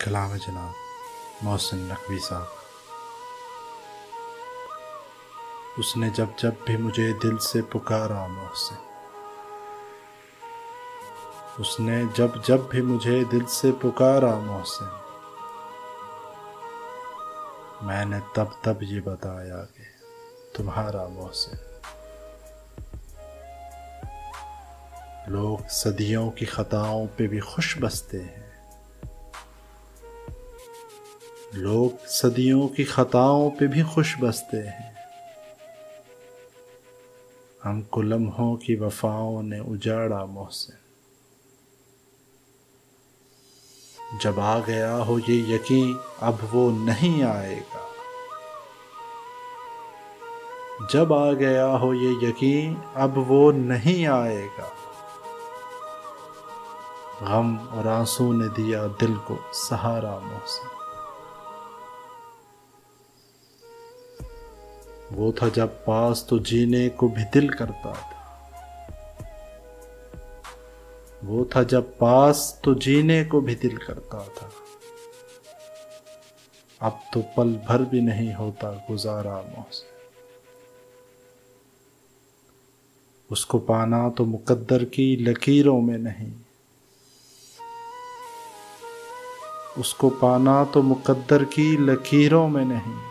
کلام جناب محسن نقوی صاحب۔ اس نے جب جب بھی مجھے دل سے پکارا محسن، اس نے جب جب بھی مجھے دل سے پکارا محسن، میں نے تب تب یہ بتایا کہ تمہارا محسن۔ لوگ صدیوں کی خطاؤں پہ بھی خوش بستے ہیں، لوگ صدیوں کی خطاؤں پہ بھی خوش بستے ہیں، ہم کو لمحوں کی وفاؤں نے اجاڑا محسن۔ جب آ گیا ہو یہ یقین اب وہ نہیں آئے گا، جب آ گیا ہو یہ یقین اب وہ نہیں آئے گا، غم اور آنسو نے دیا دل کو سہارا محسن۔ وہ تھا جب پاس تو جینے کو بھی دل کرتا تھا، وہ تھا جب پاس تو جینے کو بھی دل کرتا تھا، اب تو پل بھر بھی نہیں ہوتا گزارا محسن۔ اس کو پانا تو مقدر کی لکیروں میں نہیں، اس کو پانا تو مقدر کی لکیروں میں نہیں،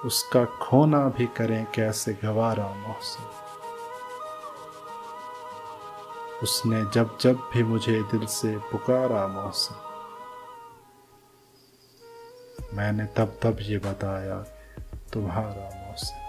اس کا کھونا بھی کریں کیسے گوارا محسن۔ اس نے جب جب بھی مجھے دل سے پکارا محسن، میں نے تب تب یہ بتایا کہ تمہارا محسن۔